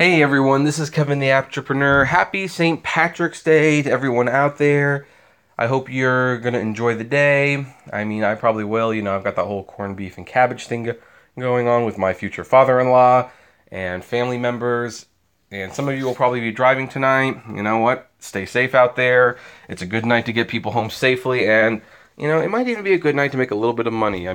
Hey everyone, this is Kevin the Entrepreneur. Happy St. Patrick's Day to everyone out there. I hope you're going to enjoy the day. I mean, I probably will. You know, I've got that whole corned beef and cabbage thing going on with my future father-in-law and family members. And some of you will probably be driving tonight. You know what? Stay safe out there. It's a good night to get people home safely. And, you know, it might even be a good night to make a little bit of money.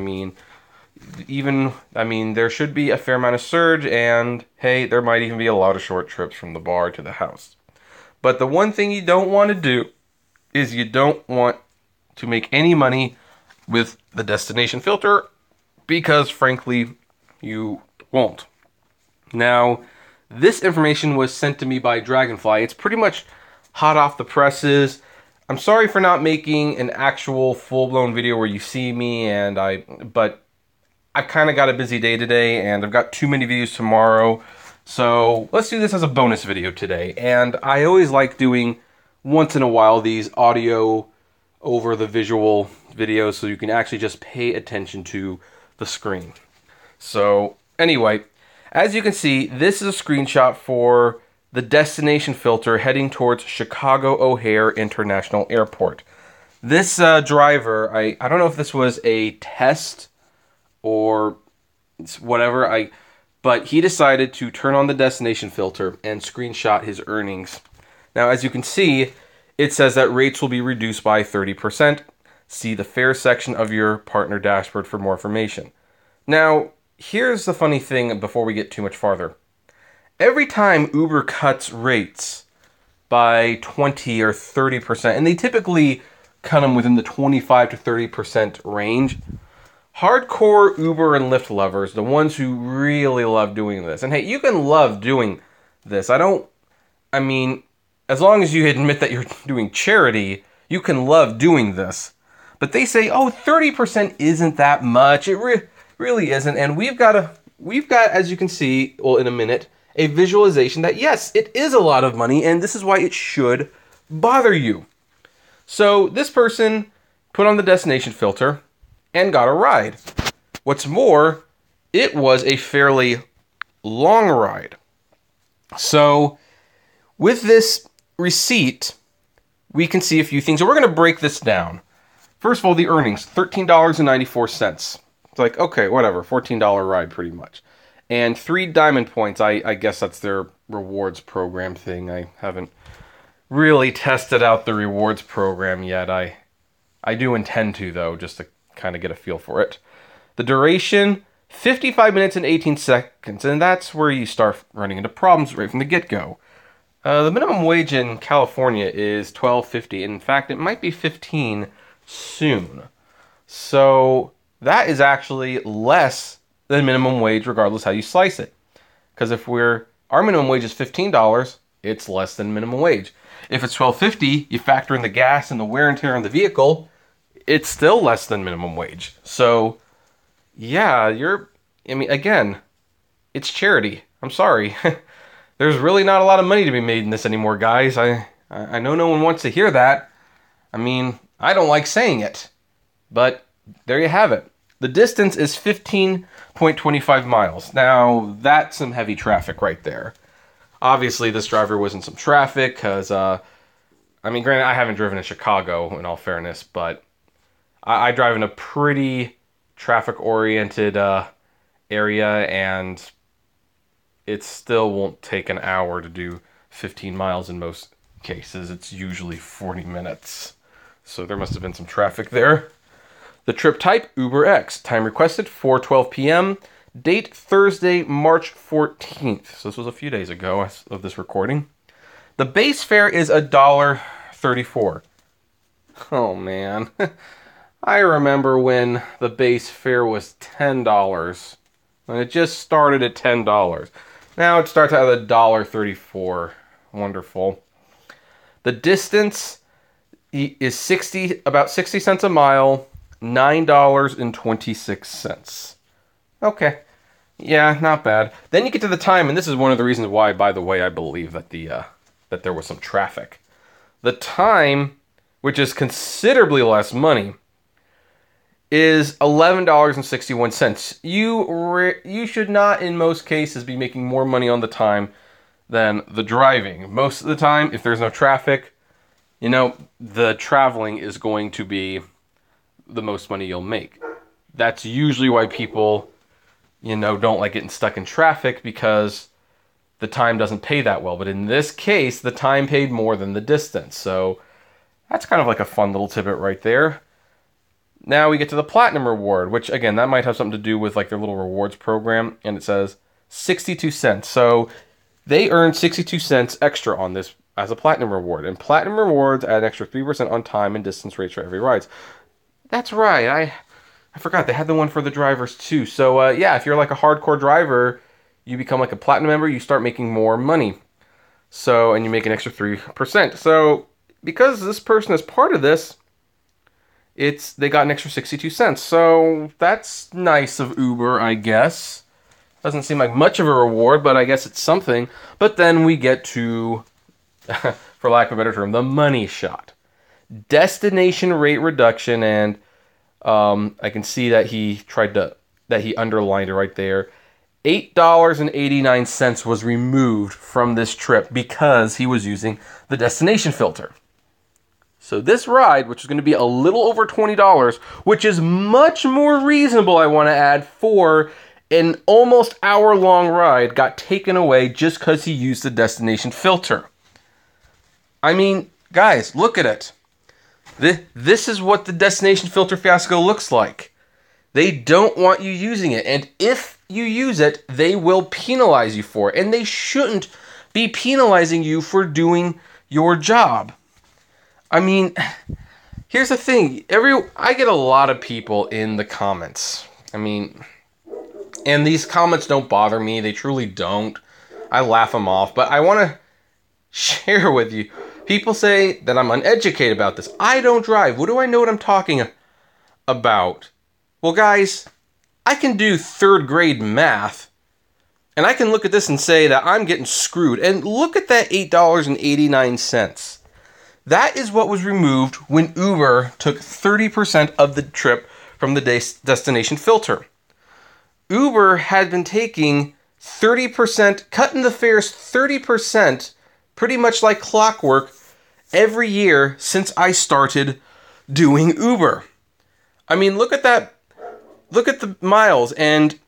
There should be a fair amount of surge, and hey, there might even be a lot of short trips from the bar to the house. But the one thing you don't want to do is you don't want to make any money with the destination filter, because frankly, you won't. Now, this information was sent to me by Dragonfly. It's pretty much hot off the presses. I'm sorry for not making an actual full-blown video where you see me, but I've kind of got a busy day today, and I've got too many videos tomorrow. So let's do this as a bonus video today. And I always like doing, once in a while, these audio over the visual videos so you can actually just pay attention to the screen. So anyway, as you can see, this is a screenshot for the destination filter heading towards Chicago O'Hare International Airport. This driver, I don't know if this was a test or whatever, but he decided to turn on the destination filter and screenshot his earnings. Now, as you can see, it says that rates will be reduced by 30%. See the fare section of your partner dashboard for more information. Now, here's the funny thing before we get too much farther. Every time Uber cuts rates by 20 or 30%, and they typically cut them within the 25 to 30% range, hardcore Uber and Lyft lovers, the ones who really love doing this, and hey, you can love doing this. As long as you admit that you're doing charity, you can love doing this. But they say, oh, 30% isn't that much. It really isn't. And we've got, as you can see, well, in a minute, a visualization that, yes, it is a lot of money, and this is why it should bother you. So this person put on the destination filter and got a ride. What's more, it was a fairly long ride. So with this receipt, we can see a few things. So we're going to break this down. First of all, the earnings, $13.94. It's like, okay, whatever, $14 ride pretty much. And 3 diamond points. I guess that's their rewards program thing. I haven't really tested out the rewards program yet. I do intend to, though, just to kind of get a feel for it. The duration, 55 minutes and 18 seconds, and that's where you start running into problems right from the get-go. The minimum wage in California is $12.50. In fact, it might be $15 soon. So that is actually less than minimum wage regardless how you slice it. Because our minimum wage is $15, it's less than minimum wage. If it's $12.50, you factor in the gas and the wear and tear on the vehicle, it's still less than minimum wage. So, yeah, again, it's charity. I'm sorry. There's really not a lot of money to be made in this anymore, guys. I know no one wants to hear that. I don't like saying it. But there you have it. The distance is 15.25 miles. Now, that's some heavy traffic right there. Obviously, this driver was in some traffic because, granted, I haven't driven in Chicago, in all fairness, but I drive in a pretty traffic-oriented area, and it still won't take an hour to do 15 miles in most cases. It's usually 40 minutes. So there must have been some traffic there. The trip type, UberX. Time requested, 4:12 p.m. Date, Thursday, March 14th. So this was a few days ago of this recording. The base fare is $1.34. Oh, man. I remember when the base fare was $10, and it just started at $10. Now it starts out at $1.34. Wonderful. The distance is about 60 cents a mile, $9.26. Okay. Yeah, not bad. Then you get to the time, and this is one of the reasons why, by the way, I believe that that there was some traffic. The time, which is considerably less money, is $11.61. You should not, in most cases, be making more money on the time than the driving. Most of the time, if there's no traffic, you know, the traveling is going to be the most money you'll make. That's usually why people, you know, don't like getting stuck in traffic, because the time doesn't pay that well. But in this case, the time paid more than the distance. So that's kind of like a fun little tidbit right there. Now we get to the Platinum Reward, which again, that might have something to do with like their little rewards program. And it says 62 cents. So they earn 62 cents extra on this as a Platinum Reward. And Platinum Rewards add an extra 3% on time and distance rates for every ride. That's right. I forgot they had the one for the drivers too. So yeah, if you're like a hardcore driver, you become like a Platinum member, you start making more money. So, and you make an extra 3%. So because this person is part of this, they got an extra 62 cents. So that's nice of Uber, I guess. Doesn't seem like much of a reward, but I guess it's something. But then we get to, for lack of a better term, the money shot. Destination rate reduction, and I can see that he underlined it right there. $8.89 was removed from this trip because he was using the destination filter. So this ride, which is going to be a little over $20, which is much more reasonable, I want to add, for an almost hour-long ride, got taken away just because he used the destination filter. I mean, guys, look at it. This is what the destination filter fiasco looks like. They don't want you using it, and if you use it, they will penalize you for it, and they shouldn't be penalizing you for doing your job. I mean, here's the thing. I get a lot of people in the comments. I mean, and these comments don't bother me. They truly don't. I laugh them off, but I want to share with you. People say that I'm uneducated about this. I don't drive. What do I know what I'm talking about? Well, guys, I can do third grade math, and I can look at this and say that I'm getting screwed. And look at that $8.89. That is what was removed when Uber took 30% of the trip from the destination filter. Uber had been taking 30%, cutting the fares 30%, pretty much like clockwork, every year since I started doing Uber. I mean, look at that. Look at the miles and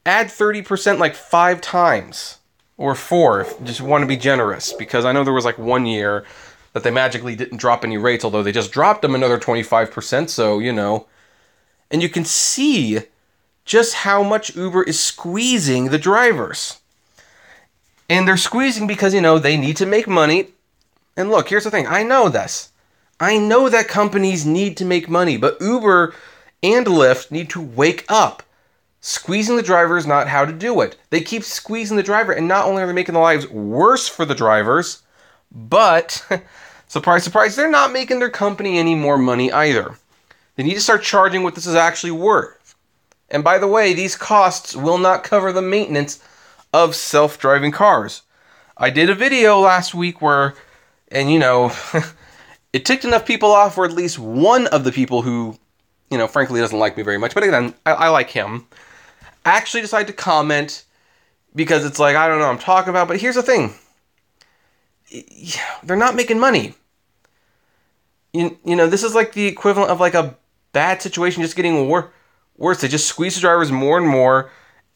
add 30% like 5 times. Or 4 if you just want to be generous. Because I know there was like 1 year that they magically didn't drop any rates, although they just dropped them another 25%, so, you know. And you can see just how much Uber is squeezing the drivers. And they're squeezing because, you know, they need to make money. And look, here's the thing. I know this. I know that companies need to make money, but Uber and Lyft need to wake up. Squeezing the driver is not how to do it. They keep squeezing the driver, and not only are they making the lives worse for the drivers, but, surprise, surprise, they're not making their company any more money either. They need to start charging what this is actually worth. And by the way, these costs will not cover the maintenance of self-driving cars. I did a video last week where, and you know, it ticked enough people off, or at least one of the people who, you know, frankly doesn't like me very much, but again, I like him, actually decided to comment because it's like, I don't know what I'm talking about, but here's the thing. They're not making money. You know, this is like the equivalent of like a bad situation just getting worse. They just squeeze the drivers more and more,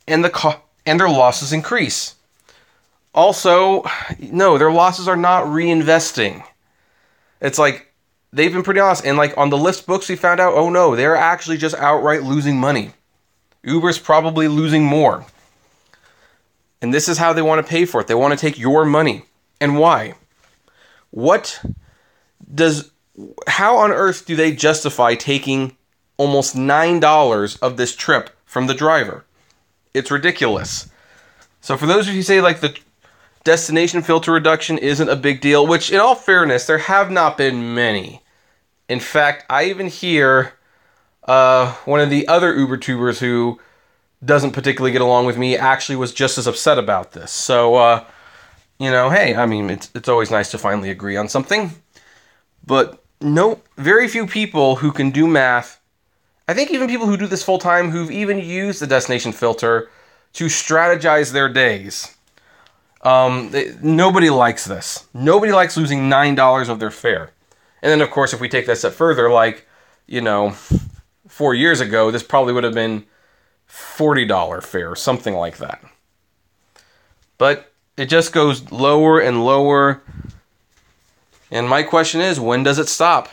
and their losses increase. Also, no, their losses are not reinvesting. It's like, they've been pretty honest. And like on the Lyft books, we found out, oh no, they're actually just outright losing money. Uber's probably losing more. And this is how they want to pay for it. They want to take your money. And why? How on earth do they justify taking almost $9 of this trip from the driver? It's ridiculous. So for those of you who say like the destination filter reduction isn't a big deal, which in all fairness, there have not been many. In fact, I even hear one of the other Uber tubers who doesn't particularly get along with me actually was just as upset about this. So, you know, hey, I mean, it's always nice to finally agree on something. But no, very few people who can do math, I think even people who do this full time, who've even used the destination filter to strategize their days, Nobody likes this. Nobody likes losing $9 of their fare. And then, of course, if we take that step further, like, 4 years ago, this probably would have been $40 fare or something like that. But it just goes lower and lower. And my question is, when does it stop?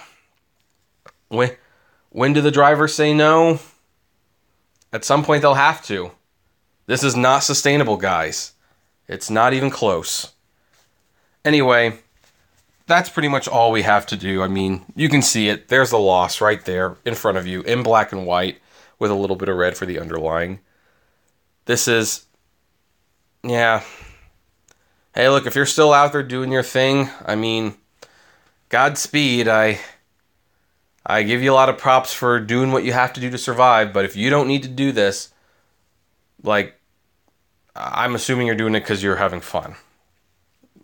When do the drivers say no? At some point they'll have to. This is not sustainable, guys. It's not even close. Anyway, that's pretty much all we have to do. I mean, you can see it. There's the loss right there in front of you in black and white with a little bit of red for the underlying. This is, yeah. Hey, look, if you're still out there doing your thing, I mean, Godspeed. I give you a lot of props for doing what you have to do to survive, but if you don't need to do this, like, I'm assuming you're doing it because you're having fun.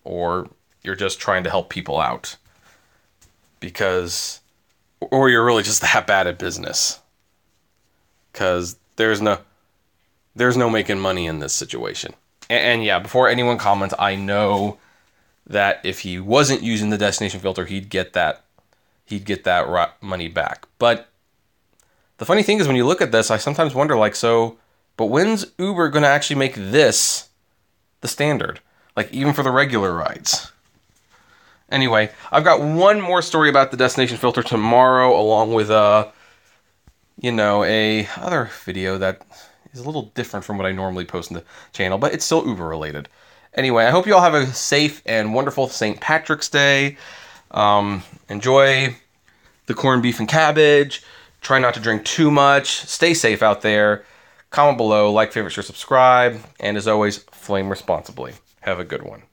Or you're just trying to help people out. Or you're really just that bad at business. Because there's no making money in this situation. And yeah, before anyone comments, I know that if he wasn't using the destination filter, he'd get that money back. But the funny thing is, when you look at this, I sometimes wonder, like, but when's Uber going to actually make this the standard? Like, even for the regular rides. Anyway, I've got one more story about the destination filter tomorrow, along with, a other video that is a little different from what I normally post in the channel, but it's still Uber related. Anyway, I hope you all have a safe and wonderful St. Patrick's Day. Enjoy the corned beef and cabbage. Try not to drink too much. Stay safe out there. Comment below, like, favorite, share, subscribe. And as always, flame responsibly. Have a good one.